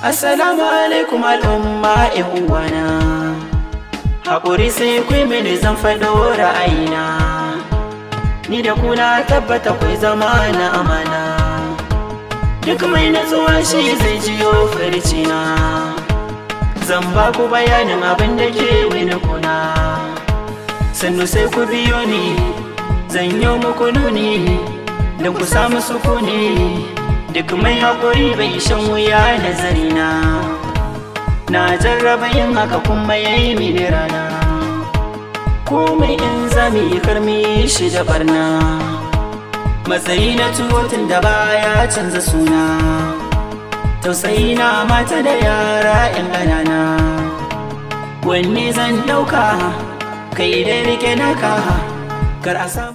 Assalamu alaikum al'umma uwana. Haƙuri sai ku mini zan faɗo ra'ayina. Ni da kuna tabbata ku zama na amana. Duk mai natsuwa shi zai jiyo farcina. Zan ba ku bayanin abin da ke mini kuna. Sannu sai ku biyo ni, zan yi muku nuni, don ku samu sukuni. Duk mai haƙuri bai shan wuya nazarina. Na jarraba yin haka kuma yayi mini rana. Komai in zami karmi shi da barna. Matsayi na tuwotin da baya canza suna. Tausayi na mata da yara 'yan ƙanana. Wanne zan ɗauka kai da rike naka, kar a samu